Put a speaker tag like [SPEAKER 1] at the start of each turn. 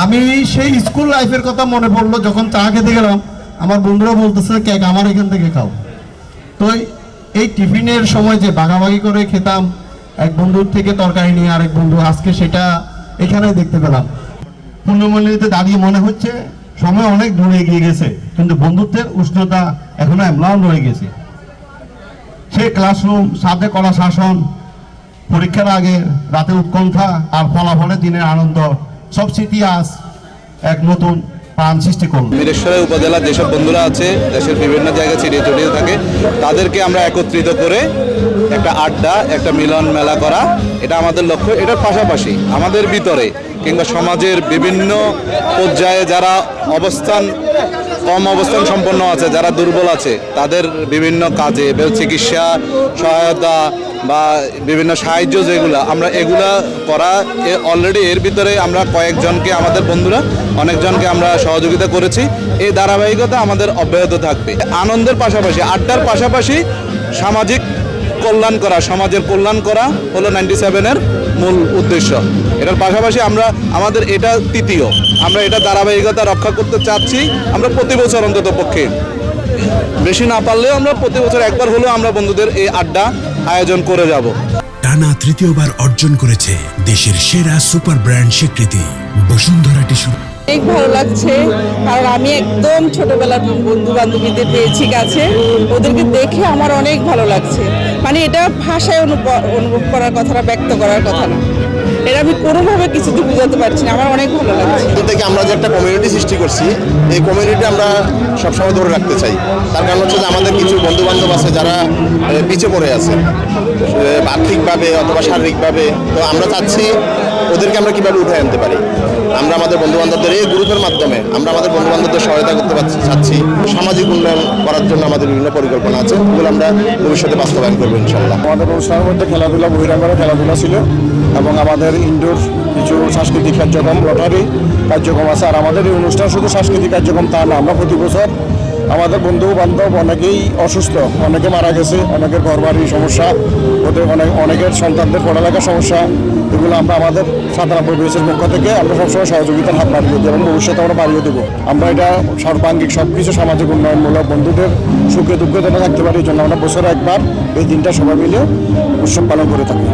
[SPEAKER 1] আমি সেই স্কুল লাইফের কথা মনে পড়লো যখন চা খেতে গেলাম, আমার বন্ধুরা বলতেছে কেক আমার এখান থেকে খাও। তো এই টিফিনের সময় যে ভাগাভাগি করে খেতাম, এক বন্ধুর থেকে তরকারি নিয়ে আরেক বন্ধু, আজকে সেটা এখানে দেখতে পেলাম। পূর্ণমল্লিতে দাঁড়িয়ে মনে হচ্ছে সময় অনেক দূরে এগিয়ে গেছে, কিন্তু বন্ধুত্বের উষ্ণতা এখনো এমন রয়ে গেছে। সেই ক্লাসরুম, সাথে করা শাসন, পরীক্ষার আগে রাতে উৎকণ্ঠা আর ফলাফলের দিনের আনন্দ, সব স্মৃতি আজ এক নতুন প্রাণ সৃষ্টি করল।
[SPEAKER 2] মিরেশ্বরে উপজেলার যেসব বন্ধুরা আছে দেশের বিভিন্ন জায়গায় ছিটিয়ে ছড়িয়ে থাকে, তাদেরকে আমরা একত্রিত করে একটা আড্ডা, একটা মিলন মেলা করা, এটা আমাদের লক্ষ্য। এটার পাশাপাশি আমাদের ভিতরে কিংবা সমাজের বিভিন্ন পর্যায়ে যারা কম অবস্থান সম্পন্ন আছে, যারা দুর্বল আছে, তাদের বিভিন্ন কাজে চিকিৎসা সহায়তা বা বিভিন্ন সাহায্য যেগুলো আমরা এগুলা করা অলরেডি এর ভিতরে আমরা কয়েকজনকে, আমাদের বন্ধুরা অনেকজনকে আমরা সহযোগিতা করেছি। এই ধারাবাহিকতা আমাদের অব্যাহত থাকবে। আনন্দের পাশাপাশি, আড্ডার পাশাপাশি সামাজিক কল্যাণ করা, সমাজের কল্যাণ করা হলো 97-এর মূল উদ্দেশ্য। এটার পাশাপাশি আমাদের এটা তৃতীয়, আমরা এটা ধারাবাহিকতা রক্ষা করতে চাচ্ছি। আমরা প্রতি বছর অন্তত পক্ষে, বেশি না পারলেও আমরা প্রতি বছর একবার হলেও আমরা বন্ধুদের এই আড্ডা আয়োজন করে যাব।
[SPEAKER 3] টানা তৃতীয়বার অর্জন করেছে দেশের সেরা সুপার ব্র্যান্ড স্বীকৃতি বসুন্ধরা টিস্যু।
[SPEAKER 4] অনেক ভালো লাগছে, কারণ আমি একদম ছোটবেলার বন্ধু বান্ধবীদের পেয়েছি কাছে, ওদেরকে দেখে আমার অনেক ভালো লাগছে। মানে এটা ভাষায় অনুভব করার কথাটা, ব্যক্ত করার কথা না, এটা আমি কোনোভাবে কিছুতে বোঝাতে পারছি না। আমার অনেক ভালো লাগছে।
[SPEAKER 5] থেকে আমরা যে একটা কমিউনিটি সৃষ্টি করছি, এই কমিউনিটি আমরা সবসময় ধরে রাখতে চাই। তার কারণ হচ্ছে যে আমাদের কিছু বন্ধু বান্ধব আছে যারা পিছিয়ে পড়ে আছে আর্থিকভাবে অথবা শারীরিকভাবে। তো আমরা চাচ্ছি ওদেরকে আমরা কীভাবে উঠে আনতে পারি। আমরা আমাদের বন্ধু বান্ধবদের এই গ্রুপের মাধ্যমে আমরা আমাদের বন্ধু বান্ধবদের সহায়তা করতে চাচ্ছি। সামাজিক উন্নয়ন করার জন্য আমাদের বিভিন্ন পরিকল্পনা আছে, ওগুলো আমরা ভবিষ্যতে বাস্তবায়ন করবো ইনশাল্লাহ।
[SPEAKER 6] আমাদের অনুষ্ঠানের মধ্যে খেলাধুলা, বহিরাঙ্গনে খেলাধুলা ছিল, এবং আমাদের ইনডোর কিছু সাংস্কৃতিক কার্যক্রম, লটারি কার্যক্রম আছে। আর আমাদের এই অনুষ্ঠান শুধু সাংস্কৃতিক কার্যক্রম তা না, আমরা প্রতি বছর আমাদের বন্ধু বান্ধব অনেকেই অসুস্থ, অনেকে মারা গেছে, অনেকের ঘরবাড়ির সমস্যা, ওদের অনেকের সন্তানদের পড়ালেখার সমস্যা, এগুলো আমরা আমাদের 97 ব্যাচের পক্ষ থেকে আমরা সবসময় সহযোগিতার হাত বাড়িয়ে দিই এবং ভবিষ্যতে আমরা বাড়িয়ে দেবো। আমরা এটা সর্বাঙ্গিক সব কিছু সামাজিক উন্নয়নমূলক, বন্ধুদের সুখে দুঃখে যেন থাকতে পারি, এই জন্য আমরা বছরে একবার এই দিনটা সবাই মিলে উৎসব পালন করে থাকি।